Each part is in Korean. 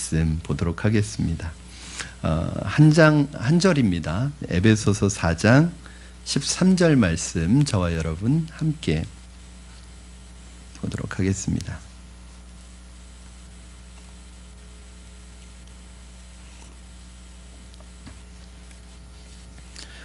말씀 보도록 하겠습니다. 한 절입니다. 에베소서 4장 13절 말씀 저와 여러분 함께 보도록 하겠습니다.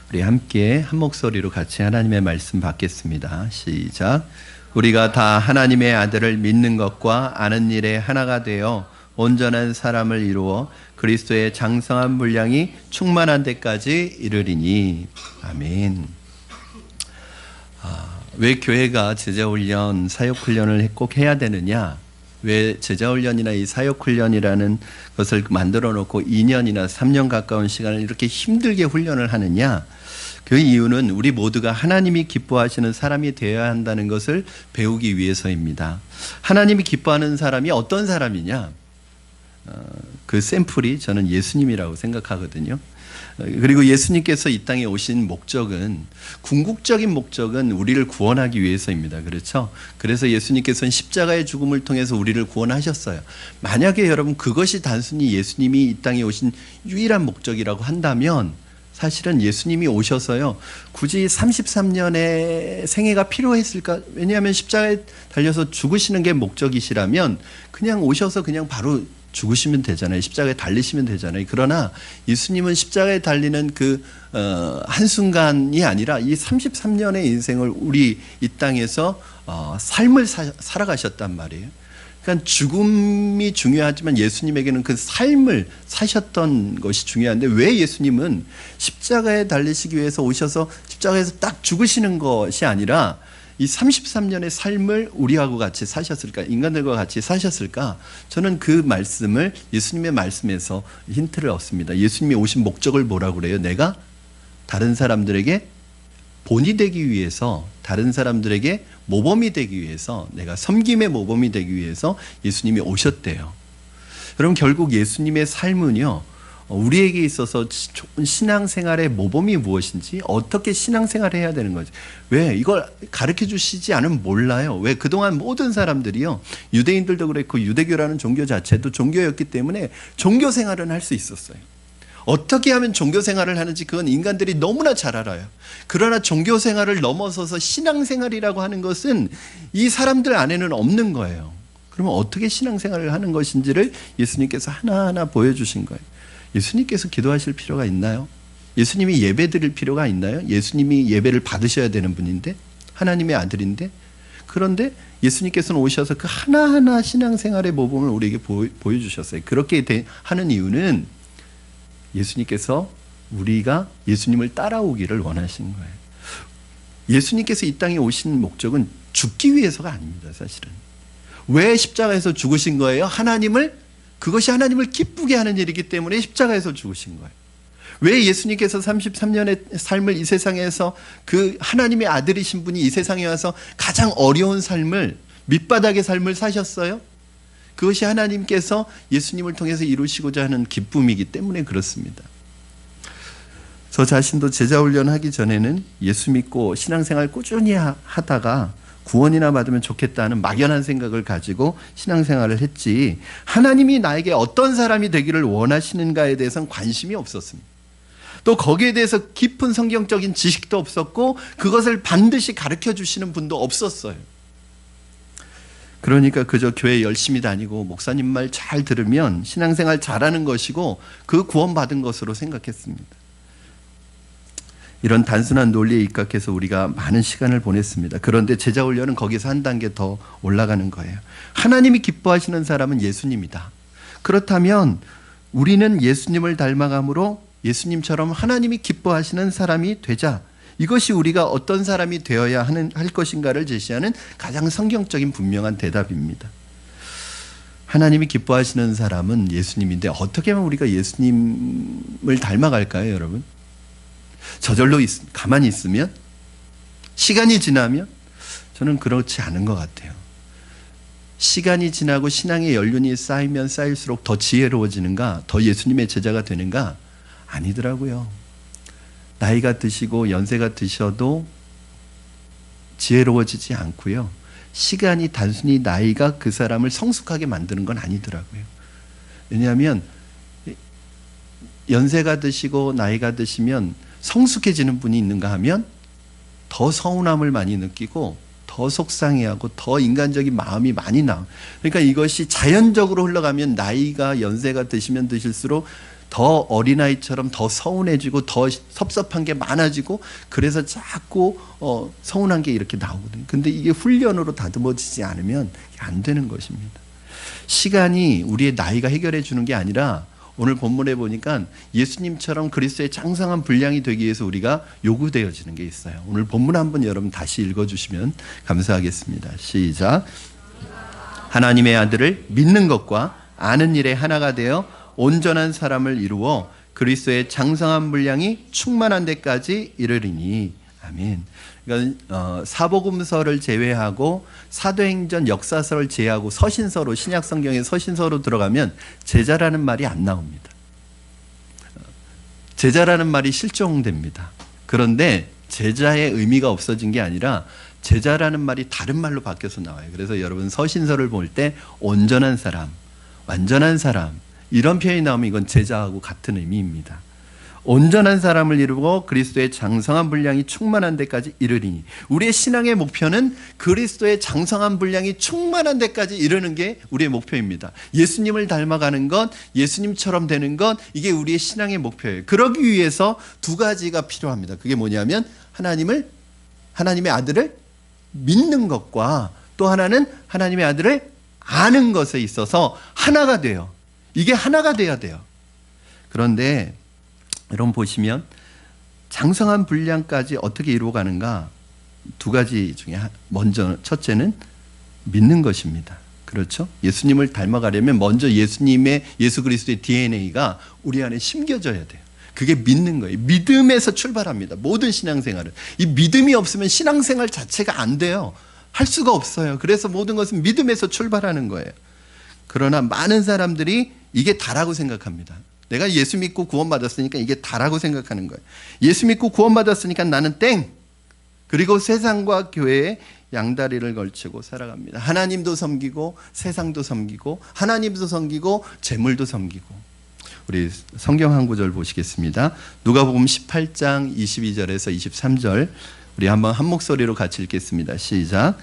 우리 함께 한 목소리로 같이 하나님의 말씀 받겠습니다. 시작. 우리가 다 하나님의 아들을 믿는 것과 아는 일에 하나가 되어 온전한 사람을 이루어 그리스도의 장성한 분량이 충만한 데까지 이르리니. 아멘. 왜 교회가 제자훈련, 사역훈련을 꼭 해야 되느냐? 왜 제자훈련이나 이 사역훈련이라는 것을 만들어 놓고 2년이나 3년 가까운 시간을 이렇게 힘들게 훈련을 하느냐? 그 이유는 우리 모두가 하나님이 기뻐하시는 사람이 되어야 한다는 것을 배우기 위해서입니다. 하나님이 기뻐하는 사람이 어떤 사람이냐? 그 샘플이 저는 예수님이라고 생각하거든요. 그리고 예수님께서 이 땅에 오신 목적은, 궁극적인 목적은 우리를 구원하기 위해서입니다. 그렇죠? 그래서 예수님께서는 십자가의 죽음을 통해서 우리를 구원하셨어요. 만약에 여러분 그것이 단순히 예수님이 이 땅에 오신 유일한 목적이라고 한다면 사실은 예수님이 오셔서요 굳이 33년의 생애가 필요했을까? 왜냐하면 십자가에 달려서 죽으시는 게 목적이시라면 그냥 오셔서 그냥 바로 죽으시면 되잖아요. 십자가에 달리시면 되잖아요. 그러나 예수님은 십자가에 달리는 그 한순간이 아니라 이 33년의 인생을 우리 이 땅에서 삶을 살아가셨단 말이에요. 그러니까 죽음이 중요하지만 예수님에게는 그 삶을 사셨던 것이 중요한데, 왜 예수님은 십자가에 달리시기 위해서 오셔서 십자가에서 딱 죽으시는 것이 아니라 이 33년의 삶을 우리하고 같이 사셨을까? 인간들과 같이 사셨을까? 저는 그 말씀을, 예수님의 말씀에서 힌트를 얻습니다. 예수님이 오신 목적을 뭐라고 그래요? 내가 다른 사람들에게 본이 되기 위해서, 다른 사람들에게 모범이 되기 위해서, 내가 섬김의 모범이 되기 위해서 예수님이 오셨대요. 여러분, 결국 예수님의 삶은요 우리에게 있어서 신앙생활의 모범이 무엇인지, 어떻게 신앙생활을 해야 되는 거지. 왜 이걸 가르쳐 주시지 않으면 몰라요. 왜 그동안 모든 사람들이요, 유대인들도 그랬고 유대교라는 종교 자체도 종교였기 때문에 종교생활은 할 수 있었어요. 어떻게 하면 종교생활을 하는지 그건 인간들이 너무나 잘 알아요. 그러나 종교생활을 넘어서서 신앙생활이라고 하는 것은 이 사람들 안에는 없는 거예요. 그러면 어떻게 신앙생활을 하는 것인지를 예수님께서 하나하나 보여주신 거예요. 예수님께서 기도하실 필요가 있나요? 예수님이 예배 드릴 필요가 있나요? 예수님이 예배를 받으셔야 되는 분인데, 하나님의 아들인데. 그런데 예수님께서는 오셔서 그 하나하나 신앙생활의 모범을 우리에게 보여주셨어요. 그렇게 하는 이유는 예수님께서 우리가 예수님을 따라오기를 원하신 거예요. 예수님께서 이 땅에 오신 목적은 죽기 위해서가 아닙니다. 사실은 왜 십자가에서 죽으신 거예요? 그것이 하나님을 기쁘게 하는 일이기 때문에 십자가에서 죽으신 거예요. 왜 예수님께서 33년의 삶을 이 세상에서, 그 하나님의 아들이신 분이 이 세상에 와서 가장 어려운 삶을, 밑바닥의 삶을 사셨어요? 그것이 하나님께서 예수님을 통해서 이루시고자 하는 기쁨이기 때문에 그렇습니다. 저 자신도 제자훈련 하기 전에는 예수 믿고 신앙생활 꾸준히 하다가 구원이나 받으면 좋겠다는 막연한 생각을 가지고 신앙생활을 했지, 하나님이 나에게 어떤 사람이 되기를 원하시는가에 대해서는 관심이 없었습니다. 또 거기에 대해서 깊은 성경적인 지식도 없었고 그것을 반드시 가르쳐 주시는 분도 없었어요. 그러니까 그저 교회 열심히 다니고 목사님 말 잘 들으면 신앙생활 잘하는 것이고 그 구원받은 것으로 생각했습니다. 이런 단순한 논리에 입각해서 우리가 많은 시간을 보냈습니다. 그런데 제자훈련은 거기서 한 단계 더 올라가는 거예요. 하나님이 기뻐하시는 사람은 예수님이다. 그렇다면 우리는 예수님을 닮아감으로 예수님처럼 하나님이 기뻐하시는 사람이 되자. 이것이 우리가 어떤 사람이 되어야 할 것인가를 제시하는 가장 성경적인 분명한 대답입니다. 하나님이 기뻐하시는 사람은 예수님인데 어떻게 하면 우리가 예수님을 닮아갈까요, 여러분? 저절로 가만히 있으면? 시간이 지나면? 저는 그렇지 않은 것 같아요. 시간이 지나고 신앙의 연륜이 쌓이면 쌓일수록 더 지혜로워지는가? 더 예수님의 제자가 되는가? 아니더라고요. 나이가 드시고 연세가 드셔도 지혜로워지지 않고요. 시간이 단순히 나이가 그 사람을 성숙하게 만드는 건 아니더라고요. 왜냐하면 연세가 드시고 나이가 드시면 성숙해지는 분이 있는가 하면 더 서운함을 많이 느끼고 더 속상해하고 더 인간적인 마음이 많이 나. 그러니까 이것이 자연적으로 흘러가면 나이가 연세가 드시면 드실수록 더 어린아이처럼 더 서운해지고 더 섭섭한 게 많아지고 그래서 자꾸 서운한 게 이렇게 나오거든요. 근데 이게 훈련으로 다듬어지지 않으면 안 되는 것입니다. 시간이 우리의 나이가 해결해 주는 게 아니라 오늘 본문에 보니까 예수님처럼 그리스도의 장성한 분량이 되기 위해서 우리가 요구되어지는 게 있어요. 오늘 본문 한번 여러분 다시 읽어주시면 감사하겠습니다. 시작. 하나님의 아들을 믿는 것과 아는 일에 하나가 되어 온전한 사람을 이루어 그리스도의 장성한 분량이 충만한 데까지 이르리니. 아멘. 그러니까 사복음서를 제외하고 사도행전 역사서를 제외하고 서신서로, 신약 성경의 서신서로 들어가면 제자라는 말이 안 나옵니다. 제자라는 말이 실종됩니다. 그런데 제자의 의미가 없어진 게 아니라 제자라는 말이 다른 말로 바뀌어서 나와요. 그래서 여러분 서신서를 볼 때 온전한 사람, 완전한 사람 이런 표현이 나오면 이건 제자하고 같은 의미입니다. 온전한 사람을 이루고 그리스도의 장성한 분량이 충만한 데까지 이르리니. 우리의 신앙의 목표는 그리스도의 장성한 분량이 충만한 데까지 이르는 게 우리의 목표입니다. 예수님을 닮아가는 것, 예수님처럼 되는 것, 이게 우리의 신앙의 목표예요. 그러기 위해서 두 가지가 필요합니다. 그게 뭐냐면 하나님의 아들을 믿는 것과 또 하나는 하나님의 아들을 아는 것에 있어서 하나가 돼요. 이게 하나가 돼야 돼요. 그런데 여러분 보시면 장성한 분량까지 어떻게 이루어가는가 두 가지 중에 먼저 첫째는 믿는 것입니다. 그렇죠? 예수님을 닮아가려면 먼저 예수 그리스도의 DNA가 우리 안에 심겨져야 돼요. 그게 믿는 거예요. 믿음에서 출발합니다. 모든 신앙생활은. 이 믿음이 없으면 신앙생활 자체가 안 돼요. 할 수가 없어요. 그래서 모든 것은 믿음에서 출발하는 거예요. 그러나 많은 사람들이 이게 다라고 생각합니다. 내가 예수 믿고 구원받았으니까 이게 다라고 생각하는 거예요. 예수 믿고 구원받았으니까 나는 땡. 그리고 세상과 교회에 양다리를 걸치고 살아갑니다. 하나님도 섬기고 세상도 섬기고 하나님도 섬기고 재물도 섬기고. 우리 성경 한 구절 보시겠습니다. 누가복음 18장 22절에서 23절 우리 한번 한 목소리로 같이 읽겠습니다. 시작.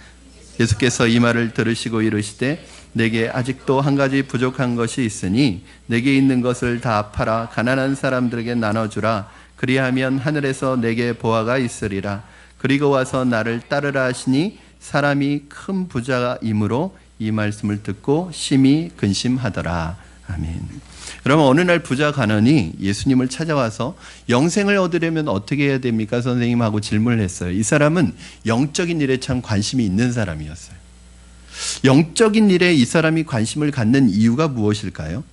예수께서 이 말을 들으시고 이르시되 내게 아직도 한 가지 부족한 것이 있으니 내게 있는 것을 다 팔아 가난한 사람들에게 나눠주라. 그리하면 하늘에서 내게 보화가 있으리라. 그리고 와서 나를 따르라 하시니 사람이 큰 부자이므로 이 말씀을 듣고 심히 근심하더라. 아멘. 여러분 어느 날 부자 간원이 예수님을 찾아와서 영생을 얻으려면 어떻게 해야 됩니까? 선생님하고 질문을 했어요. 이 사람은 영적인 일에 참 관심이 있는 사람이었어요. 영적인 일에 이 사람이 관심을 갖는 이유가 무엇일까요?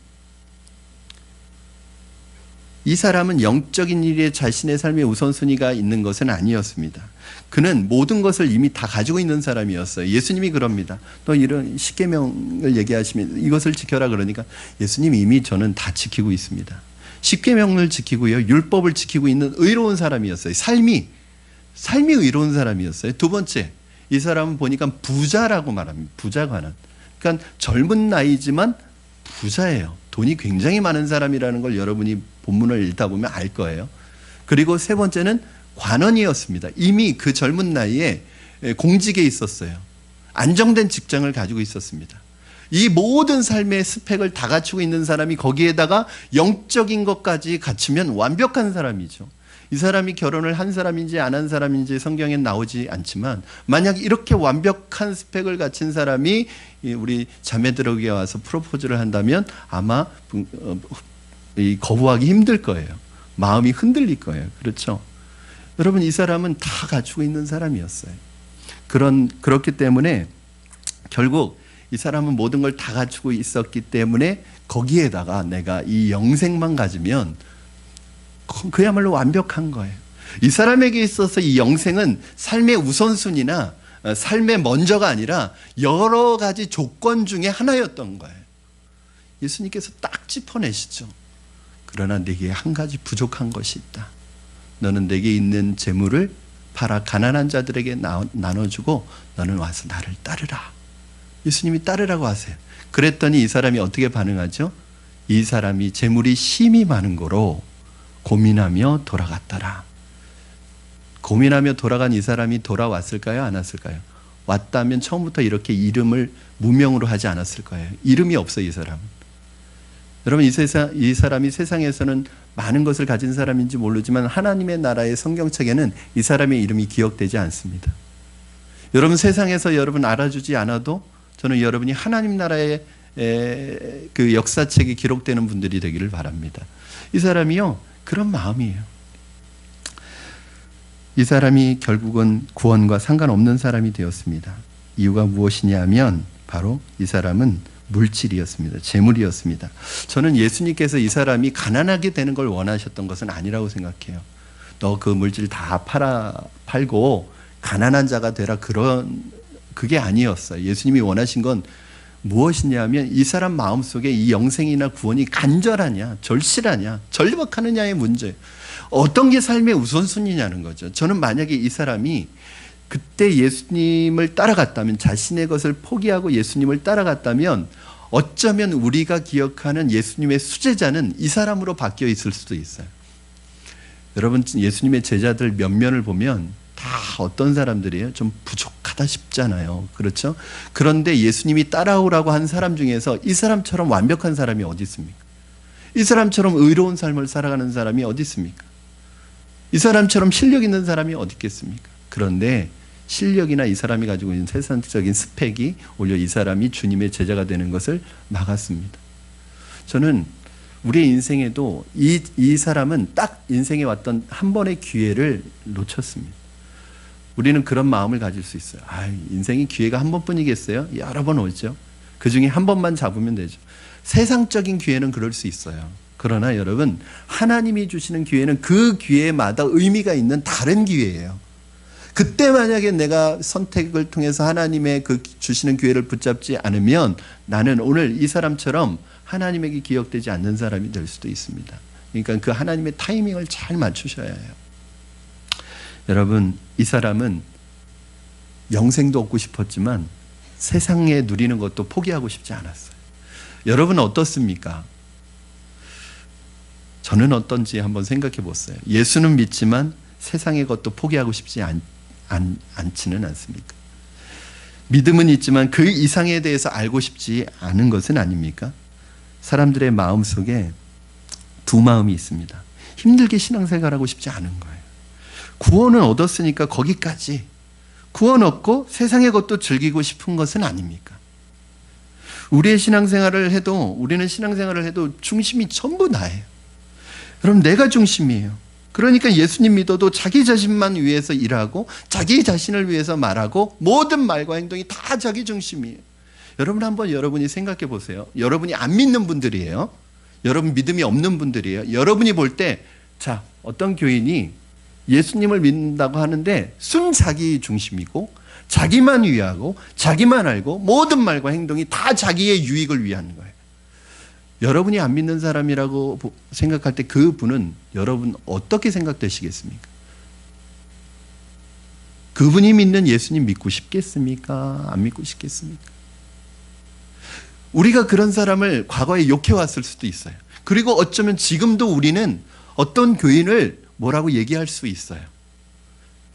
이 사람은 영적인 일에 자신의 삶의 우선순위가 있는 것은 아니었습니다. 그는 모든 것을 이미 다 가지고 있는 사람이었어요. 예수님이 그럽니다. 또 이런 십계명을 얘기하시면 이것을 지켜라 그러니까 예수님이 이미 저는 다 지키고 있습니다. 십계명을 지키고요. 율법을 지키고 있는 의로운 사람이었어요. 삶이 의로운 사람이었어요. 두 번째, 이 사람은 보니까 부자라고 말합니다. 부자 관원. 그러니까 젊은 나이지만 부자예요. 돈이 굉장히 많은 사람이라는 걸 여러분이 본문을 읽다 보면 알 거예요. 그리고 세 번째는 관원이었습니다. 이미 그 젊은 나이에 공직에 있었어요. 안정된 직장을 가지고 있었습니다. 이 모든 삶의 스펙을 다 갖추고 있는 사람이 거기에다가 영적인 것까지 갖추면 완벽한 사람이죠. 이 사람이 결혼을 한 사람인지 안 한 사람인지 성경엔 나오지 않지만 만약 이렇게 완벽한 스펙을 갖춘 사람이 우리 자매들에게 와서 프로포즈를 한다면 아마 거부하기 힘들 거예요. 마음이 흔들릴 거예요. 그렇죠? 여러분 이 사람은 다 갖추고 있는 사람이었어요. 그렇기 때문에 결국 이 사람은 모든 걸 다 갖추고 있었기 때문에 거기에다가 내가 이 영생만 가지면 그야말로 완벽한 거예요. 이 사람에게 있어서 이 영생은 삶의 우선순위나 삶의 먼저가 아니라 여러 가지 조건 중에 하나였던 거예요. 예수님께서 딱 짚어내시죠. 그러나 내게 한 가지 부족한 것이 있다. 너는 내게 있는 재물을 팔아 가난한 자들에게 나눠주고 너는 와서 나를 따르라. 예수님이 따르라고 하세요. 그랬더니 이 사람이 어떻게 반응하죠? 이 사람이 재물이 심히 많은 거로 고민하며 돌아갔더라. 고민하며 돌아간 이 사람이 돌아왔을까요? 안 왔을까요? 왔다면 처음부터 이렇게 이름을 무명으로 하지 않았을 거예요. 이름이 없어요, 이 사람은. 여러분, 이 사람이 세상에서는 많은 것을 가진 사람인지 모르지만 하나님의 나라의 성경책에는 이 사람의 이름이 기억되지 않습니다. 여러분, 세상에서 여러분 알아주지 않아도 저는 여러분이 하나님 나라의 그 역사책이 기록되는 분들이 되기를 바랍니다. 이 사람이요, 그런 마음이에요. 이 사람이 결국은 구원과 상관없는 사람이 되었습니다. 이유가 무엇이냐면 바로 이 사람은 물질이었습니다. 재물이었습니다. 저는 예수님께서 이 사람이 가난하게 되는 걸 원하셨던 것은 아니라고 생각해요. 너 그 물질 다 팔고 가난한 자가 되라, 그게 아니었어요. 예수님이 원하신 건 무엇이냐면 이 사람 마음속에 이 영생이나 구원이 간절하냐, 절실하냐, 절박하느냐의 문제예요. 어떤 게 삶의 우선순위냐는 거죠. 저는 만약에 이 사람이 그때 예수님을 따라갔다면, 자신의 것을 포기하고 예수님을 따라갔다면 어쩌면 우리가 기억하는 예수님의 수제자는 이 사람으로 바뀌어 있을 수도 있어요. 여러분, 예수님의 제자들 몇몇을 보면 다 어떤 사람들이에요? 좀 부족하다 싶잖아요. 그렇죠? 그런데 예수님이 따라오라고 한 사람 중에서 이 사람처럼 완벽한 사람이 어디 있습니까? 이 사람처럼 의로운 삶을 살아가는 사람이 어디 있습니까? 이 사람처럼 실력 있는 사람이 어디 있겠습니까? 그런데 실력이나 이 사람이 가지고 있는 세상적인 스펙이 오히려 이 사람이 주님의 제자가 되는 것을 막았습니다. 저는 우리의 인생에도 이 사람은 딱 인생에 왔던 한 번의 기회를 놓쳤습니다. 우리는 그런 마음을 가질 수 있어요. 인생이 기회가 한 번뿐이겠어요? 여러 번 오죠. 그 중에 한 번만 잡으면 되죠. 세상적인 기회는 그럴 수 있어요. 그러나 여러분, 하나님이 주시는 기회는 그 기회마다 의미가 있는 다른 기회예요. 그때 만약에 내가 선택을 통해서 하나님의 그 주시는 기회를 붙잡지 않으면 나는 오늘 이 사람처럼 하나님에게 기억되지 않는 사람이 될 수도 있습니다. 그러니까 그 하나님의 타이밍을 잘 맞추셔야 해요. 여러분, 이 사람은 영생도 얻고 싶었지만 세상에 누리는 것도 포기하고 싶지 않았어요. 여러분 어떻습니까? 저는 어떤지 한번 생각해 보세요. 예수는 믿지만 세상의 것도 포기하고 싶지 않지는 않습니까? 믿음은 있지만 그 이상에 대해서 알고 싶지 않은 것은 아닙니까? 사람들의 마음속에 두 마음이 있습니다. 힘들게 신앙생활하고 싶지 않은 거예요. 구원은 얻었으니까 거기까지. 구원 얻고 세상의 것도 즐기고 싶은 것은 아닙니까? 우리는 신앙생활을 해도 중심이 전부 나예요. 여러분, 내가 중심이에요. 그러니까 예수님 믿어도 자기 자신만 위해서 일하고 자기 자신을 위해서 말하고 모든 말과 행동이 다 자기 중심이에요. 여러분, 한번 여러분이 생각해 보세요. 여러분이 안 믿는 분들이에요. 여러분 믿음이 없는 분들이에요. 여러분이 볼 때, 자, 어떤 교인이 예수님을 믿는다고 하는데 순 자기 중심이고 자기만 위하고 자기만 알고 모든 말과 행동이 다 자기의 유익을 위한 거예요. 여러분이 안 믿는 사람이라고 생각할 때 그 분은 여러분 어떻게 생각되시겠습니까? 그분이 믿는 예수님 믿고 싶겠습니까? 안 믿고 싶겠습니까? 우리가 그런 사람을 과거에 욕해왔을 수도 있어요. 그리고 어쩌면 지금도 우리는 어떤 교인을 뭐라고 얘기할 수 있어요.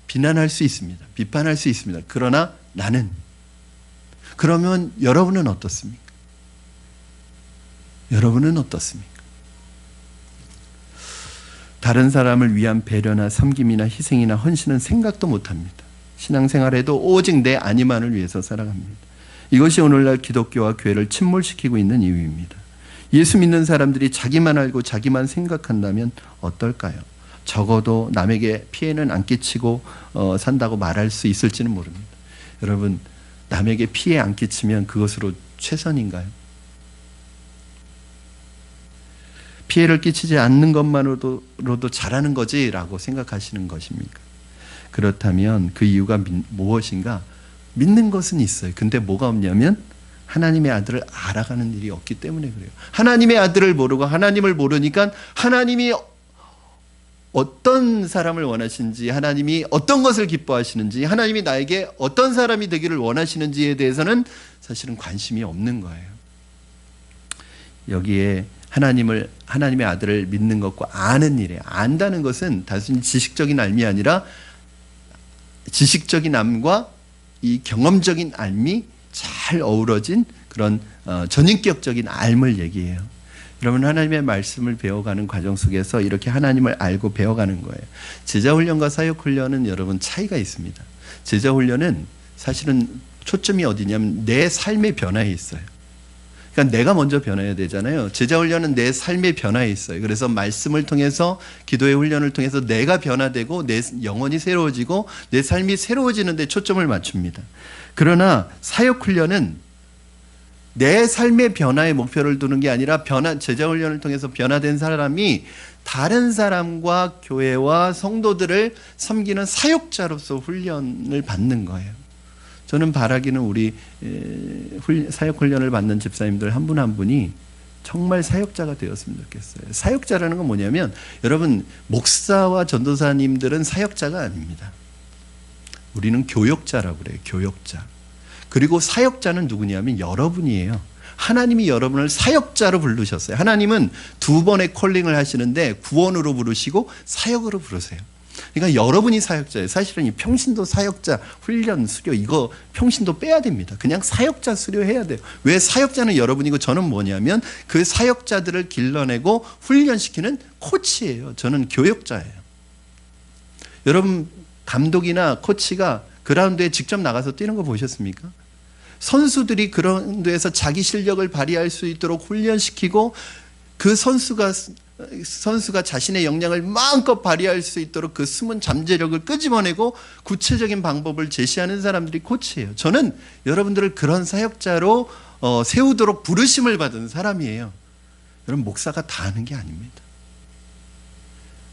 비난할 수 있습니다. 비판할 수 있습니다. 그러나 나는, 그러면 여러분은 어떻습니까? 여러분은 어떻습니까? 다른 사람을 위한 배려나 섬김이나 희생이나 헌신은 생각도 못합니다. 신앙생활에도 오직 내 아니만을 위해서 살아갑니다. 이것이 오늘날 기독교와 교회를 침몰시키고 있는 이유입니다. 예수 믿는 사람들이 자기만 알고 자기만 생각한다면 어떨까요? 적어도 남에게 피해는 안 끼치고 산다고 말할 수 있을지는 모릅니다. 여러분, 남에게 피해 안 끼치면 그것으로 최선인가요? 피해를 끼치지 않는 것만으로도 잘하는 거지라고 생각하시는 것입니까? 그렇다면 그 이유가 무엇인가? 믿는 것은 있어요. 근데 뭐가 없냐면 하나님의 아들을 알아가는 일이 없기 때문에 그래요. 하나님의 아들을 모르고 하나님을 모르니까 하나님이 어떤 사람을 원하시는지, 하나님이 어떤 것을 기뻐하시는지, 하나님이 나에게 어떤 사람이 되기를 원하시는지에 대해서는 사실은 관심이 없는 거예요. 여기에 하나님의 아들을 믿는 것과 아는 일이에요. 안다는 것은 단순히 지식적인 알미 아니라 지식적인 암과 이 경험적인 알미 잘 어우러진 그런 전인격적인 알을 얘기해요. 여러분, 하나님의 말씀을 배워가는 과정 속에서 이렇게 하나님을 알고 배워가는 거예요. 제자훈련과 사역훈련은 여러분 차이가 있습니다. 제자훈련은 사실은 초점이 어디냐면 내 삶의 변화에 있어요. 그러니까 내가 먼저 변해야 되잖아요. 제자훈련은 내 삶의 변화에 있어요. 그래서 말씀을 통해서, 기도의 훈련을 통해서 내가 변화되고 내 영혼이 새로워지고 내 삶이 새로워지는 데 초점을 맞춥니다. 그러나 사역훈련은 내 삶의 변화에 목표를 두는 게 아니라 제자훈련을 통해서 변화된 사람이 다른 사람과 교회와 성도들을 섬기는 사역자로서 훈련을 받는 거예요. 저는 바라기는 우리 사역훈련을 받는 집사님들 한 분 한 분이 정말 사역자가 되었으면 좋겠어요. 사역자라는 건 뭐냐면, 여러분, 목사와 전도사님들은 사역자가 아닙니다. 우리는 교역자라고 그래요. 교역자. 그리고 사역자는 누구냐면 여러분이에요. 하나님이 여러분을 사역자로 부르셨어요. 하나님은 두 번의 콜링을 하시는데 구원으로 부르시고 사역으로 부르세요. 그러니까 여러분이 사역자예요. 사실은 이 평신도 사역자 훈련 수료, 이거 평신도 빼야 됩니다. 그냥 사역자 수료해야 돼요. 왜? 사역자는 여러분이고 저는 뭐냐면 그 사역자들을 길러내고 훈련시키는 코치예요. 저는 교역자예요. 여러분, 감독이나 코치가 그라운드에 직접 나가서 뛰는 거 보셨습니까? 선수들이 그라운드에서 자기 실력을 발휘할 수 있도록 훈련시키고 그 선수가 자신의 역량을 마음껏 발휘할 수 있도록 그 숨은 잠재력을 끄집어내고 구체적인 방법을 제시하는 사람들이 코치예요. 저는 여러분들을 그런 사역자로 세우도록 부르심을 받은 사람이에요. 여러분, 목사가 다 하는 게 아닙니다.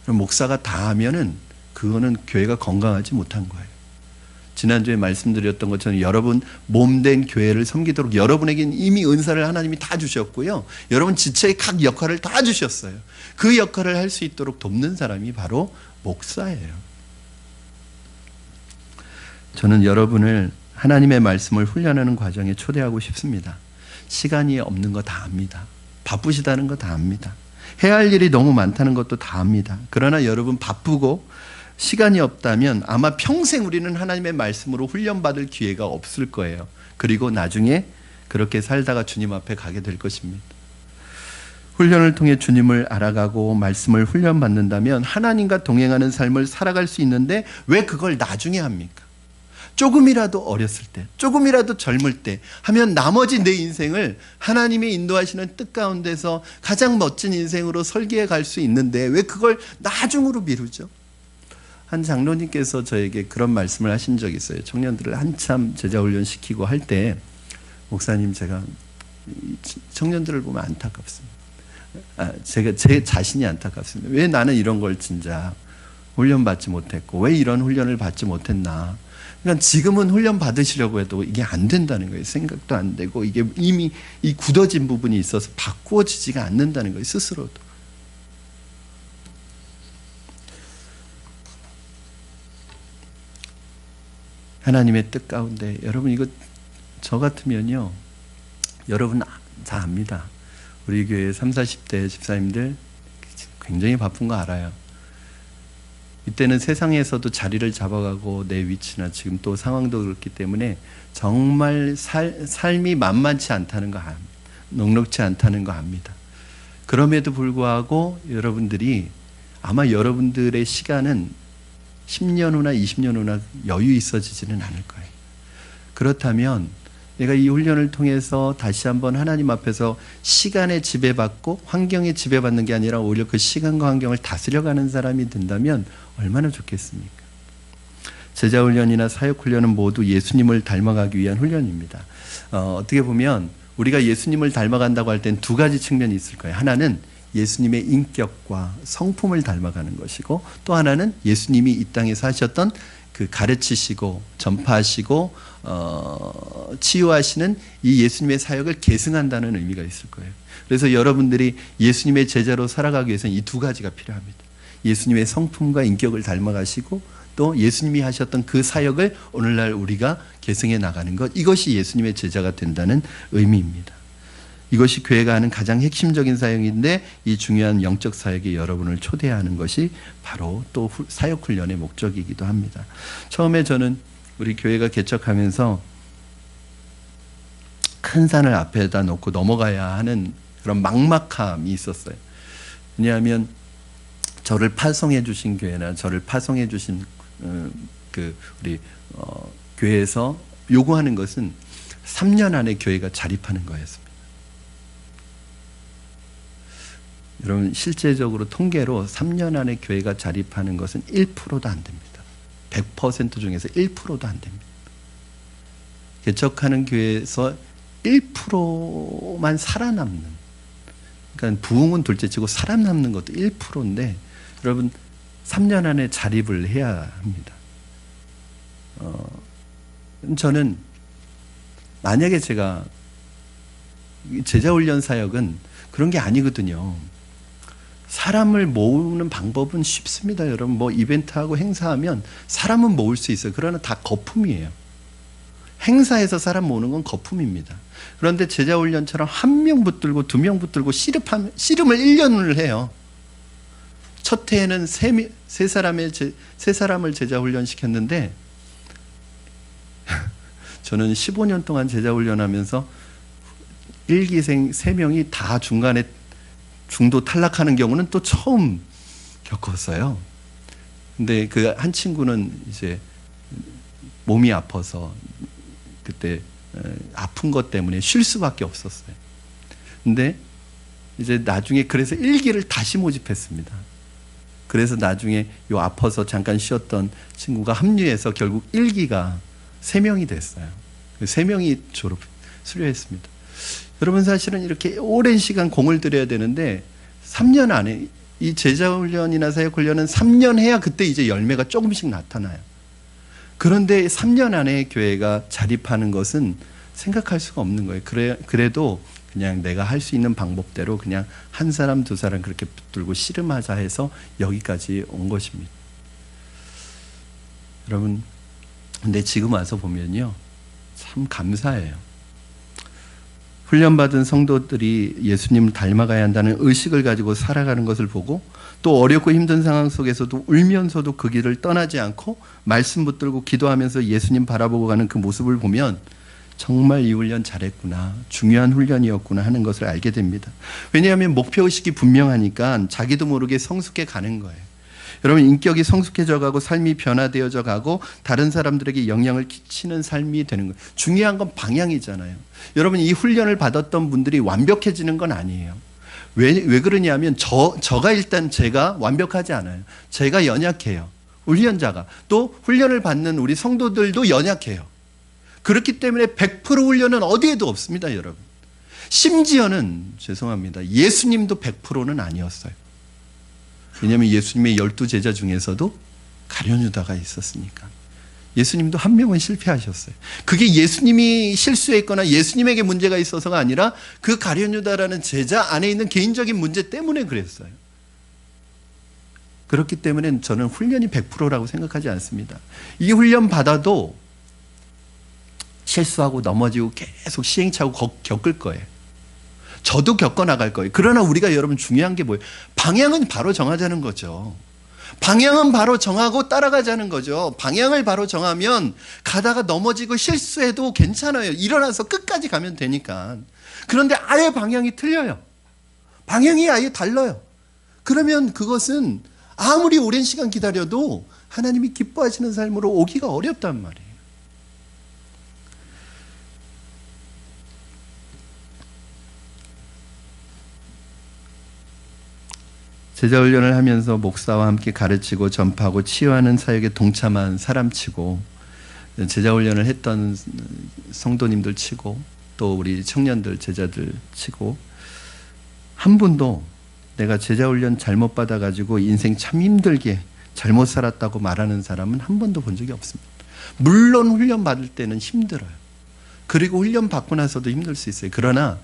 그럼 목사가 다 하면은 그거는 교회가 건강하지 못한 거예요. 지난주에 말씀드렸던 것처럼 여러분 몸된 교회를 섬기도록 여러분에게는 이미 은사를 하나님이 다 주셨고요. 여러분 지체의 각 역할을 다 주셨어요. 그 역할을 할 수 있도록 돕는 사람이 바로 목사예요. 저는 여러분을 하나님의 말씀을 훈련하는 과정에 초대하고 싶습니다. 시간이 없는 거 다 압니다. 바쁘시다는 거 다 압니다. 해야 할 일이 너무 많다는 것도 다 압니다. 그러나 여러분 바쁘고 시간이 없다면 아마 평생 우리는 하나님의 말씀으로 훈련받을 기회가 없을 거예요. 그리고 나중에 그렇게 살다가 주님 앞에 가게 될 것입니다. 훈련을 통해 주님을 알아가고 말씀을 훈련받는다면 하나님과 동행하는 삶을 살아갈 수 있는데 왜 그걸 나중에 합니까? 조금이라도 어렸을 때, 조금이라도 젊을 때 하면 나머지 내 인생을 하나님의 인도하시는 뜻 가운데서 가장 멋진 인생으로 설계해 갈 수 있는데 왜 그걸 나중으로 미루죠? 한 장로님께서 저에게 그런 말씀을 하신 적이 있어요. 청년들을 한참 제자훈련 시키고 할 때, 목사님, 제가 청년들을 보면 안타깝습니다. 제가 제 자신이 안타깝습니다. 왜 나는 이런 걸 진짜 훈련받지 못했고 왜 이런 훈련을 받지 못했나. 그러니까 지금은 훈련 받으시려고 해도 이게 안 된다는 거예요. 생각도 안 되고 이게 이미 이 굳어진 부분이 있어서 바꾸어지지가 않는다는 거예요. 스스로도. 하나님의 뜻 가운데 여러분, 이거 저 같으면요, 여러분 다 압니다. 우리 교회 30, 40대 집사님들 굉장히 바쁜 거 알아요. 이때는 세상에서도 자리를 잡아가고 내 위치나 지금 또 상황도 그렇기 때문에 정말 삶이 만만치 않다는 거 압니다. 넉넉지 않다는 거 압니다. 그럼에도 불구하고 여러분들이 아마 여러분들의 시간은 10년 후나 20년 후나 여유 있어지지는 않을 거예요. 그렇다면 내가 이 훈련을 통해서 다시 한번 하나님 앞에서 시간에 지배받고 환경에 지배받는 게 아니라 오히려 그 시간과 환경을 다스려가는 사람이 된다면 얼마나 좋겠습니까? 제자훈련이나 사역훈련은 모두 예수님을 닮아가기 위한 훈련입니다. 어떻게 보면 우리가 예수님을 닮아간다고 할 땐 두 가지 측면이 있을 거예요. 하나는 예수님의 인격과 성품을 닮아가는 것이고, 또 하나는 예수님이 이 땅에서 하셨던 그 가르치시고 전파하시고 치유하시는 이 예수님의 사역을 계승한다는 의미가 있을 거예요. 그래서 여러분들이 예수님의 제자로 살아가기 위해서는 이 두 가지가 필요합니다. 예수님의 성품과 인격을 닮아가시고 또 예수님이 하셨던 그 사역을 오늘날 우리가 계승해 나가는 것, 이것이 예수님의 제자가 된다는 의미입니다. 이것이 교회가 하는 가장 핵심적인 사역인데 이 중요한 영적 사역에 여러분을 초대하는 것이 바로 또 사역훈련의 목적이기도 합니다. 처음에 저는 우리 교회가 개척하면서 큰 산을 앞에다 놓고 넘어가야 하는 그런 막막함이 있었어요. 왜냐하면 저를 파송해 주신 교회나 저를 파송해 주신 우리 교회에서 요구하는 것은 3년 안에 교회가 자립하는 거였습니다. 여러분 실제적으로 통계로 3년 안에 교회가 자립하는 것은 1%도 안 됩니다. 100% 중에서 1%도 안 됩니다. 개척하는 교회에서 1%만 살아남는, 그러니까 부흥은 둘째치고 살아남는 것도 1%인데 여러분 3년 안에 자립을 해야 합니다. 저는 만약에 제가 제자훈련 사역은 그런 게 아니거든요. 사람을 모으는 방법은 쉽습니다. 여러분 뭐 이벤트하고 행사하면 사람은 모을 수 있어요. 그러나 다 거품이에요. 행사에서 사람 모으는 건 거품입니다. 그런데 제자훈련처럼 1명 붙들고 2명 붙들고 씨름을 1년을 해요. 첫 해에는 세 사람을 제자훈련 시켰는데 저는 15년 동안 제자훈련하면서 1기생 3명이 다 중간에 중도 탈락하는 경우는 또 처음 겪었어요. 근데 그 한 친구는 이제 몸이 아파서 그때 아픈 것 때문에 쉴 수밖에 없었어요. 근데 이제 나중에 그래서 1기를 다시 모집했습니다. 그래서 나중에 요 아파서 잠깐 쉬었던 친구가 합류해서 결국 1기가 3명이 됐어요. 3명이 수료했습니다. 여러분 사실은 이렇게 오랜 시간 공을 들여야 되는데 3년 안에 이 제자훈련이나 사역훈련은 3년 해야 그때 이제 열매가 조금씩 나타나요. 그런데 3년 안에 교회가 자립하는 것은 생각할 수가 없는 거예요. 그래도 그냥 내가 할 수 있는 방법대로 그냥 한 사람 두 사람 그렇게 붙들고 씨름하자 해서 여기까지 온 것입니다. 여러분 근데 지금 와서 보면요 참 감사해요. 훈련받은 성도들이 예수님을 닮아가야 한다는 의식을 가지고 살아가는 것을 보고 또 어렵고 힘든 상황 속에서도 울면서도 그 길을 떠나지 않고 말씀 붙들고 기도하면서 예수님 바라보고 가는 그 모습을 보면 정말 이 훈련 잘했구나, 중요한 훈련이었구나 하는 것을 알게 됩니다. 왜냐하면 목표의식이 분명하니까 자기도 모르게 성숙해 가는 거예요. 여러분 인격이 성숙해져 가고 삶이 변화되어져 가고 다른 사람들에게 영향을 끼치는 삶이 되는 거예요. 중요한 건 방향이잖아요. 여러분 이 훈련을 받았던 분들이 완벽해지는 건 아니에요. 왜 그러냐면 저가 일단 제가 완벽하지 않아요. 제가 연약해요. 훈련자가. 또 훈련을 받는 우리 성도들도 연약해요. 그렇기 때문에 100% 훈련은 어디에도 없습니다, 여러분. 심지어는 죄송합니다. 예수님도 100%는 아니었어요. 왜냐하면 예수님의 12제자 중에서도 가룟유다가 있었으니까. 예수님도 한 명은 실패하셨어요. 그게 예수님이 실수했거나 예수님에게 문제가 있어서가 아니라 그 가룟유다라는 제자 안에 있는 개인적인 문제 때문에 그랬어요. 그렇기 때문에 저는 훈련이 100%라고 생각하지 않습니다. 이 훈련 받아도 실수하고 넘어지고 계속 시행착오 겪을 거예요. 저도 겪어나갈 거예요. 그러나 우리가 여러분 중요한 게 뭐예요? 방향은 바로 정하자는 거죠. 방향은 바로 정하고 따라가자는 거죠. 방향을 바로 정하면 가다가 넘어지고 실수해도 괜찮아요. 일어나서 끝까지 가면 되니까. 그런데 아예 방향이 틀려요. 방향이 아예 달라요. 그러면 그것은 아무리 오랜 시간 기다려도 하나님이 기뻐하시는 삶으로 오기가 어렵단 말이에요. 제자훈련을 하면서 목사와 함께 가르치고 전파하고 치유하는 사역에 동참한 사람치고 제자훈련을 했던 성도님들 치고 또 우리 청년들 제자들 치고 한 분도 내가 제자훈련 잘못 받아가지고 인생 참 힘들게 잘못 살았다고 말하는 사람은 한 번도 본 적이 없습니다. 물론 훈련 받을 때는 힘들어요. 그리고 훈련 받고 나서도 힘들 수 있어요. 그러나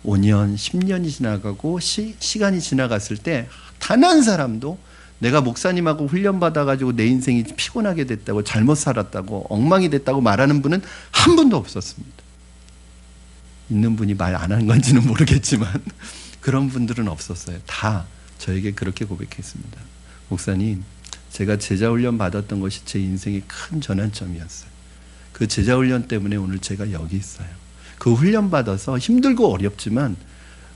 5년, 10년이 지나가고 시간이 지나갔을 때 단 한 사람도 내가 목사님하고 훈련받아가지고 내 인생이 피곤하게 됐다고 잘못 살았다고 엉망이 됐다고 말하는 분은 한 분도 없었습니다. 있는 분이 말 안 한 건지는 모르겠지만 그런 분들은 없었어요. 다 저에게 그렇게 고백했습니다. 목사님, 제가 제자훈련 받았던 것이 제 인생의 큰 전환점이었어요. 그 제자훈련 때문에 오늘 제가 여기 있어요. 그 훈련 받아서 힘들고 어렵지만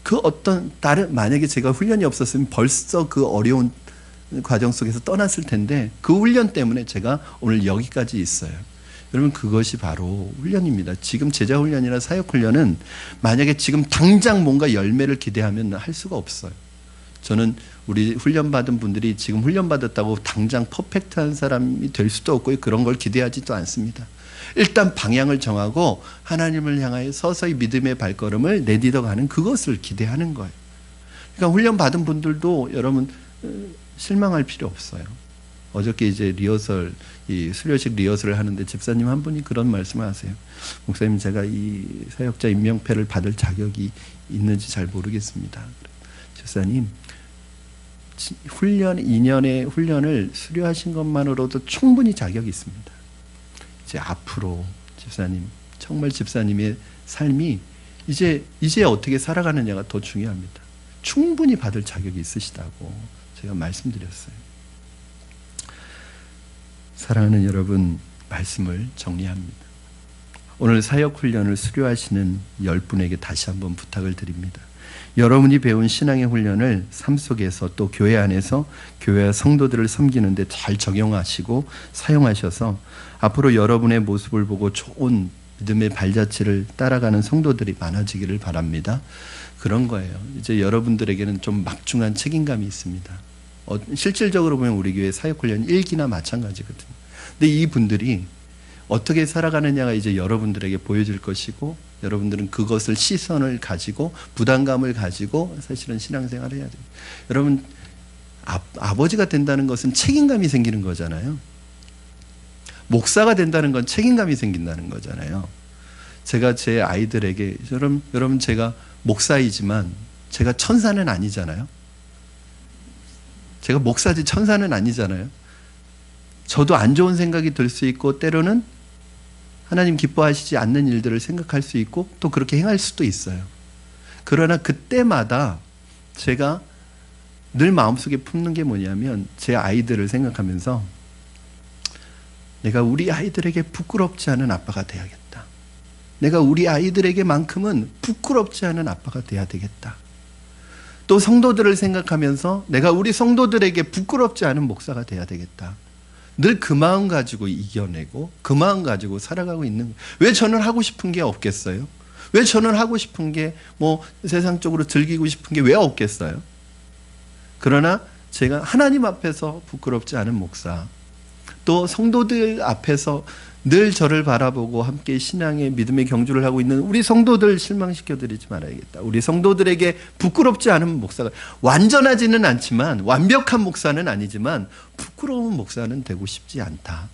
그 어떤 다른, 만약에 제가 훈련이 없었으면 벌써 그 어려운 과정 속에서 떠났을 텐데 그 훈련 때문에 제가 오늘 여기까지 있어요. 여러분, 그것이 바로 훈련입니다. 지금 제자훈련이나 사역훈련은 만약에 지금 당장 뭔가 열매를 기대하면 할 수가 없어요. 저는 우리 훈련받은 분들이 지금 훈련받았다고 당장 퍼펙트한 사람이 될 수도 없고 그런 걸 기대하지도 않습니다. 일단 방향을 정하고 하나님을 향하여 서서히 믿음의 발걸음을 내딛어가는 그것을 기대하는 거예요. 그러니까 훈련받은 분들도 여러분 실망할 필요 없어요. 어저께 이제 리허설, 이 수료식 리허설을 하는데 집사님 한 분이 그런 말씀을 하세요. 목사님, 제가 이 사역자 임명패를 받을 자격이 있는지 잘 모르겠습니다. 집사님, 훈련, 2년의 훈련을 수료하신 것만으로도 충분히 자격이 있습니다. 이제 앞으로 집사님, 정말 집사님의 삶이 이제 어떻게 살아가느냐가 더 중요합니다. 충분히 받을 자격이 있으시다고 제가 말씀드렸어요. 사랑하는 여러분, 말씀을 정리합니다. 오늘 사역훈련을 수료하시는 10분에게 다시 한번 부탁을 드립니다. 여러분이 배운 신앙의 훈련을 삶 속에서 또 교회 안에서 교회와 성도들을 섬기는데 잘 적용하시고 사용하셔서 앞으로 여러분의 모습을 보고 좋은 믿음의 발자취를 따라가는 성도들이 많아지기를 바랍니다. 그런 거예요. 이제 여러분들에게는 좀 막중한 책임감이 있습니다. 실질적으로 보면 우리 교회 사역훈련 1기나 마찬가지거든요. 근데 이 분들이 어떻게 살아가느냐가 이제 여러분들에게 보여질 것이고 여러분들은 그것을 시선을 가지고 부담감을 가지고 사실은 신앙생활을 해야 돼요. 여러분, 아버지가 된다는 것은 책임감이 생기는 거잖아요. 목사가 된다는 건 책임감이 생긴다는 거잖아요. 제가 제 아이들에게 여러분 제가 목사이지만 제가 천사는 아니잖아요. 제가 목사지 천사는 아니잖아요. 저도 안 좋은 생각이 들 수 있고 때로는 하나님 기뻐하시지 않는 일들을 생각할 수 있고 또 그렇게 행할 수도 있어요. 그러나 그때마다 제가 늘 마음속에 품는 게 뭐냐면 제 아이들을 생각하면서 내가 우리 아이들에게 부끄럽지 않은 아빠가 돼야겠다. 내가 우리 아이들에게만큼은 부끄럽지 않은 아빠가 돼야 되겠다. 또 성도들을 생각하면서 내가 우리 성도들에게 부끄럽지 않은 목사가 돼야 되겠다. 늘 그 마음 가지고 이겨내고 그 마음 가지고 살아가고 있는 거예요. 왜 저는 하고 싶은 게 없겠어요? 왜 저는 하고 싶은 게 뭐 세상적으로 즐기고 싶은 게 왜 없겠어요? 그러나 제가 하나님 앞에서 부끄럽지 않은 목사, 또 성도들 앞에서 늘 저를 바라보고 함께 신앙의 믿음의 경주를 하고 있는 우리 성도들 실망시켜드리지 말아야겠다. 우리 성도들에게 부끄럽지 않은 목사가, 완전하지는 않지만 완벽한 목사는 아니지만 부끄러운 목사는 되고 싶지 않다.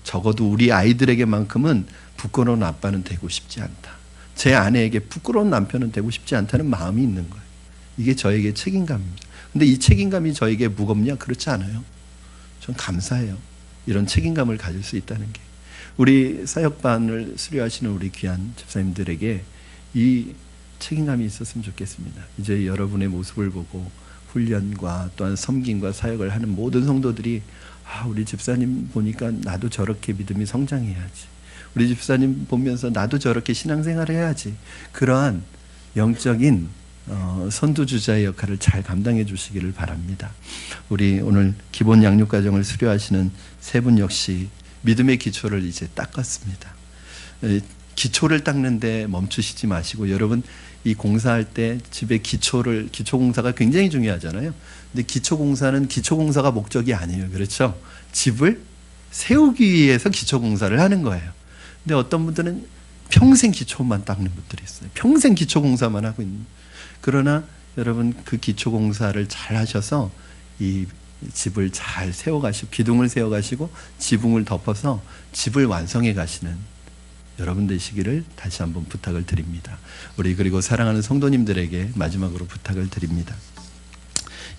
적어도 우리 아이들에게만큼은 부끄러운 아빠는 되고 싶지 않다. 제 아내에게 부끄러운 남편은 되고 싶지 않다는 마음이 있는 거예요. 이게 저에게 책임감입니다. 근데 이 책임감이 저에게 무겁냐? 그렇지 않아요. 전 감사해요. 이런 책임감을 가질 수 있다는 게. 우리 사역반을 수료하시는 우리 귀한 집사님들에게 이 책임감이 있었으면 좋겠습니다. 이제 여러분의 모습을 보고 훈련과 또한 섬김과 사역을 하는 모든 성도들이 우리 집사님 보니까 나도 저렇게 믿음이 성장해야지. 우리 집사님 보면서 나도 저렇게 신앙생활을 해야지. 그러한 영적인 선두주자의 역할을 잘 감당해 주시기를 바랍니다. 우리 오늘 기본 양육과정을 수료하시는 세 분 역시 믿음의 기초를 이제 닦았습니다. 기초를 닦는데 멈추시지 마시고, 여러분 이 공사할 때 집에 기초공사가 굉장히 중요하잖아요. 근데 기초공사가 목적이 아니에요. 그렇죠? 집을 세우기 위해서 기초공사를 하는 거예요. 근데 어떤 분들은 평생 기초만 닦는 분들이 있어요. 평생 기초공사만 하고 있는. 그러나 여러분 그 기초공사를 잘 하셔서 이 집을 잘 세워가시고 기둥을 세워가시고 지붕을 덮어서 집을 완성해 가시는 여러분 되시기를 다시 한번 부탁을 드립니다. 우리 그리고 사랑하는 성도님들에게 마지막으로 부탁을 드립니다.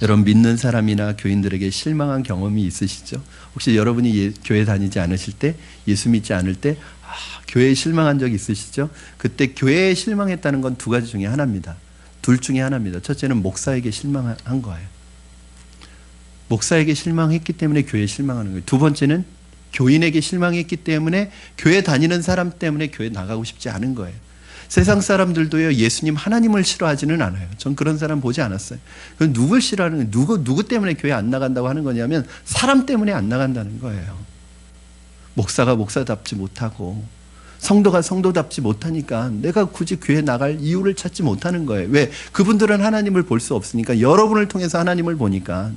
여러분 믿는 사람이나 교인들에게 실망한 경험이 있으시죠? 혹시 여러분이 교회 다니지 않으실 때, 예수 믿지 않을 때 교회에 실망한 적 있으시죠? 그때 교회에 실망했다는 건 두 가지 중에 하나입니다. 둘 중에 하나입니다. 첫째는 목사에게 실망한 거예요. 목사에게 실망했기 때문에 교회에 실망하는 거예요. 두 번째는 교인에게 실망했기 때문에 교회 다니는 사람 때문에 교회 나가고 싶지 않은 거예요. 세상 사람들도요, 예수님 하나님을 싫어하지는 않아요. 전 그런 사람 보지 않았어요. 그건 누굴 싫어하는 거예요? 누구 때문에 교회 안 나간다고 하는 거냐면 사람 때문에 안 나간다는 거예요. 목사가 목사답지 못하고 성도가 성도답지 못하니까 내가 굳이 교회 나갈 이유를 찾지 못하는 거예요. 왜? 그분들은 하나님을 볼 수 없으니까. 여러분을 통해서 하나님을 보니까.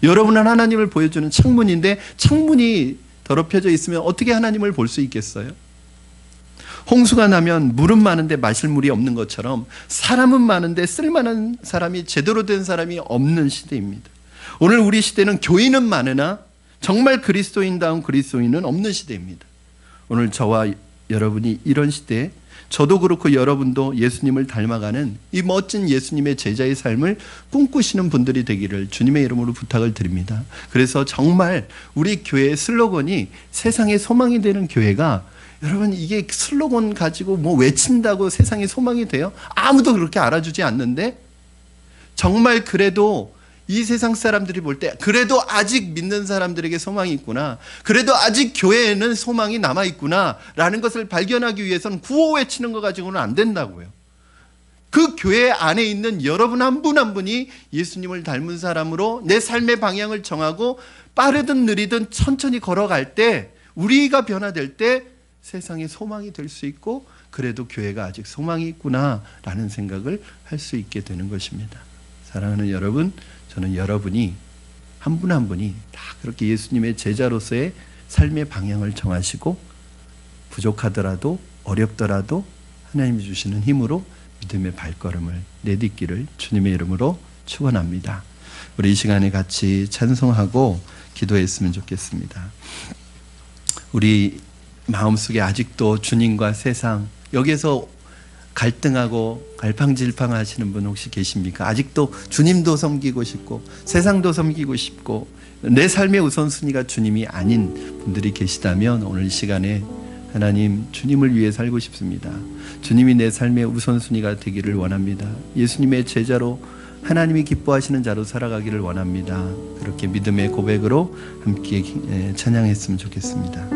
여러분은 하나님을 보여주는 창문인데 창문이 더럽혀져 있으면 어떻게 하나님을 볼 수 있겠어요? 홍수가 나면 물은 많은데 마실 물이 없는 것처럼 사람은 많은데 쓸만한 사람이, 제대로 된 사람이 없는 시대입니다. 오늘 우리 시대는 교인은 많으나 정말 그리스도인다운 그리스도인은 없는 시대입니다. 오늘 저와 여러분이 이런 시대에, 저도 그렇고 여러분도 예수님을 닮아가는 이 멋진 예수님의 제자의 삶을 꿈꾸시는 분들이 되기를 주님의 이름으로 부탁을 드립니다. 그래서 정말 우리 교회의 슬로건이 세상의 소망이 되는 교회가, 여러분 이게 슬로건 가지고 뭐 외친다고 세상에 소망이 돼요? 아무도 그렇게 알아주지 않는데 정말 그래도 이 세상 사람들이 볼 때 그래도 아직 믿는 사람들에게 소망이 있구나, 그래도 아직 교회에는 소망이 남아있구나 라는 것을 발견하기 위해서는 구호 외치는 거 가지고는 안 된다고요. 그 교회 안에 있는 여러분 한 분 한 분이 예수님을 닮은 사람으로 내 삶의 방향을 정하고 빠르든 느리든 천천히 걸어갈 때, 우리가 변화될 때 세상에 소망이 될 수 있고 그래도 교회가 아직 소망이 있구나 라는 생각을 할 수 있게 되는 것입니다. 사랑하는 여러분, 저는 여러분이 한 분 한 분이 다 그렇게 예수님의 제자로서의 삶의 방향을 정하시고 부족하더라도 어렵더라도 하나님이 주시는 힘으로 믿음의 발걸음을 내딛기를 주님의 이름으로 축원합니다. 우리 이 시간에 같이 찬송하고 기도했으면 좋겠습니다. 우리 마음속에 아직도 주님과 세상, 여기에서 갈등하고 갈팡질팡 하시는 분 혹시 계십니까? 아직도 주님도 섬기고 싶고 세상도 섬기고 싶고 내 삶의 우선순위가 주님이 아닌 분들이 계시다면 오늘 이 시간에 하나님, 주님을 위해 살고 싶습니다. 주님이 내 삶의 우선순위가 되기를 원합니다. 예수님의 제자로 하나님이 기뻐하시는 자로 살아가기를 원합니다. 그렇게 믿음의 고백으로 함께 찬양했으면 좋겠습니다.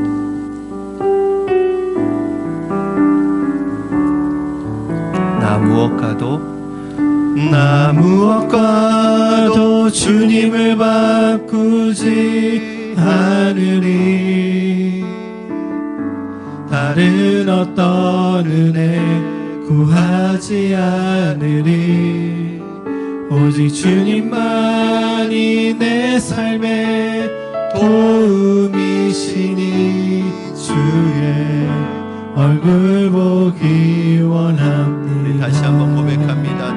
나 무엇과도 주님을 바꾸지 않으리. 다른 어떤 은혜 구하지 않으리. 오직 주님만이 내 삶의 도움이시니 주의 얼굴 보기 원합니다. 다시 한번 고백합니다.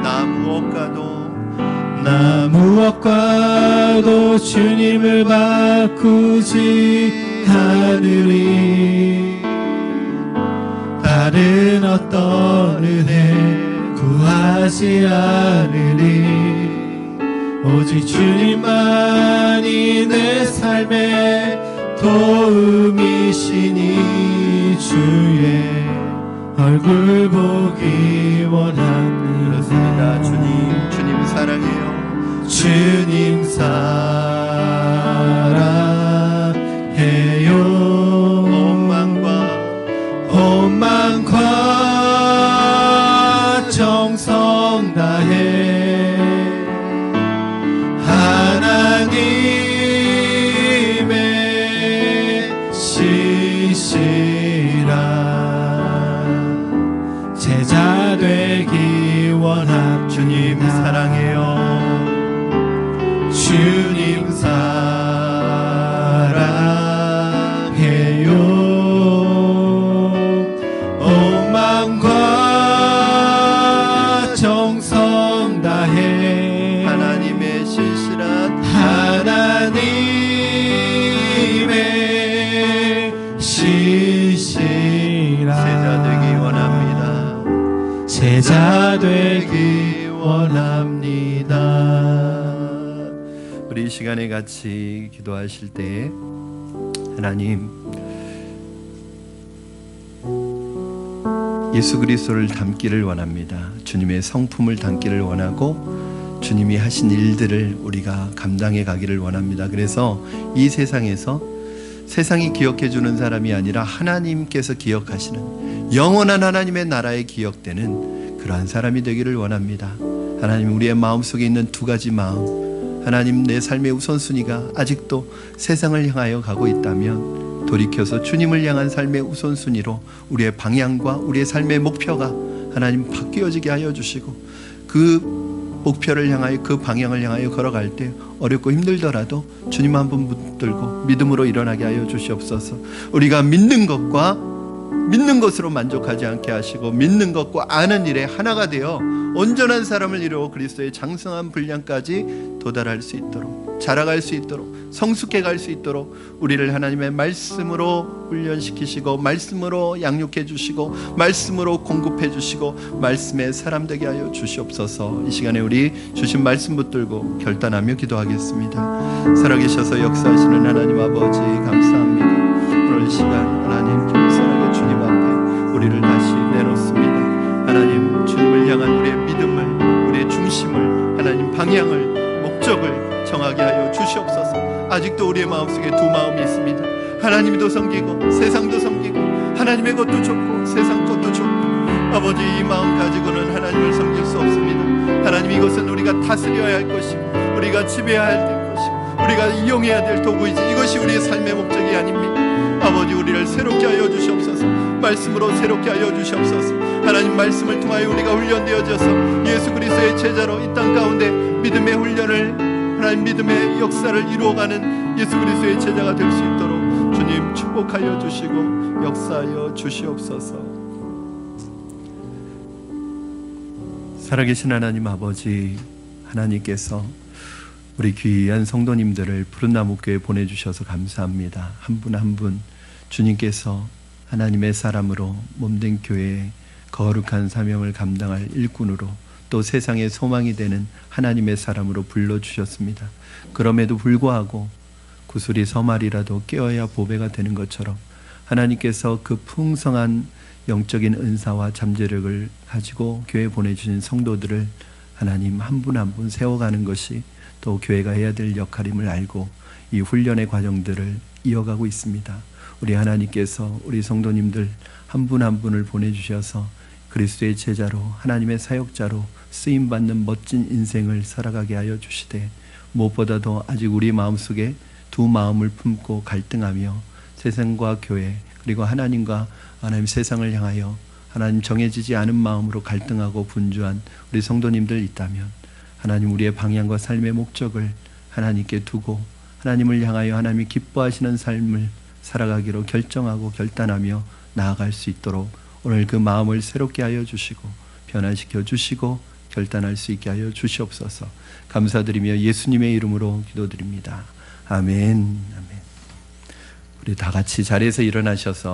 나 무엇과도 주님을 바꾸지 않으리. 다른 어떤 은혜 구하지 않으리. 오직 주님만이 내 삶의 도움이시니 주의 얼굴 보기 원합니다. 그렇습니다. 주님 사랑해요. 주님 사랑해요. 온 마음과 정성 다해 하나님의 시시라 제자 되기 원합니다. 주님 사랑해요. 주님 사랑해요. 온 마음과 정성 다해 하나님의 신실한 제자 되기 원합니다. 제자 되기 원합니다. 우리 이 시간에 같이 기도하실 때 하나님, 예수 그리스도를 닮기를 원합니다. 주님의 성품을 닮기를 원하고 주님이 하신 일들을 우리가 감당해 가기를 원합니다. 그래서 이 세상에서 세상이 기억해 주는 사람이 아니라 하나님께서 기억하시는 영원한 하나님의 나라에 기억되는 그러한 사람이 되기를 원합니다. 하나님, 우리의 마음속에 있는 두 가지 마음, 하나님, 내 삶의 우선순위가 아직도 세상을 향하여 가고 있다면 돌이켜서 주님을 향한 삶의 우선순위로 우리의 방향과 우리의 삶의 목표가 하나님 바뀌어지게 하여 주시고, 그 목표를 향하여, 그 방향을 향하여 걸어갈 때 어렵고 힘들더라도 주님 한 분 붙들고 믿음으로 일어나게 하여 주시옵소서. 우리가 믿는 것으로 만족하지 않게 하시고, 믿는 것과 아는 일에 하나가 되어 온전한 사람을 이루어 그리스도의 장성한 분량까지 도달할 수 있도록, 자라갈 수 있도록, 성숙해 갈 수 있도록 우리를 하나님의 말씀으로 훈련시키시고, 말씀으로 양육해 주시고, 말씀으로 공급해 주시고, 말씀의 사람 되게 하여 주시옵소서. 이 시간에 우리 주신 말씀 붙들고 결단하며 기도하겠습니다. 살아계셔서 역사하시는 하나님 아버지, 감사합니다. 오늘 시간 하나님 겸손하게 주님 앞에 우리를 다시 내놓습니다. 하나님, 주님을 향한 우리의 믿음을, 우리의 중심을, 하나님 방향을, 목적을 정하게 하여 주시옵소서. 아직도 우리의 마음속에 두 마음이 있습니다. 하나님도 섬기고 세상도 섬기고, 하나님의 것도 좋고 세상 것도 좋고, 아버지, 이 마음 가지고는 하나님을 섬길 수 없습니다. 하나님, 이것은 우리가 다스려야 할 것이고, 우리가 지배해야 될 것이고, 우리가 이용해야 될 도구이지, 이것이 우리의 삶의 목적이 아닙니다. 아버지, 우리를 새롭게 하여 주시옵소서. 말씀으로 새롭게 하여 주시옵소서. 하나님, 말씀을 통하여 우리가 훈련되어져서 예수 그리스도의 제자로 이 땅 가운데 믿음의 훈련을, 하나님 믿음의 역사를 이루어가는 예수 그리스도의 제자가 될 수 있도록 주님 축복하여 주시고 역사하여 주시옵소서. 살아계신 하나님 아버지, 하나님께서 우리 귀한 성도님들을 푸른 나무교회에 보내주셔서 감사합니다. 한 분 한 분 주님께서 하나님의 사람으로 몸된 교회에 거룩한 사명을 감당할 일꾼으로, 또 세상의 소망이 되는 하나님의 사람으로 불러주셨습니다. 그럼에도 불구하고 구슬이 서말이라도 깨어야 보배가 되는 것처럼 하나님께서 그 풍성한 영적인 은사와 잠재력을 가지고 교회에 보내주신 성도들을 하나님 한 분 한 분 세워가는 것이 또 교회가 해야 될 역할임을 알고 이 훈련의 과정들을 이어가고 있습니다. 우리 하나님께서 우리 성도님들 한 분 한 분을 보내주셔서 그리스도의 제자로, 하나님의 사역자로 쓰임받는 멋진 인생을 살아가게 하여 주시되, 무엇보다도 아직 우리 마음속에 두 마음을 품고 갈등하며 세상과 교회, 그리고 하나님과 하나님 세상을 향하여 하나님 정해지지 않은 마음으로 갈등하고 분주한 우리 성도님들 있다면, 하나님 우리의 방향과 삶의 목적을 하나님께 두고 하나님을 향하여 하나님이 기뻐하시는 삶을 살아가기로 결정하고 결단하며 나아갈 수 있도록 오늘 그 마음을 새롭게 하여 주시고 변화시켜 주시고 결단할 수 있게 하여 주시옵소서. 감사드리며 예수님의 이름으로 기도드립니다. 아멘. 아멘. 우리 다 같이 자리에서 일어나셔서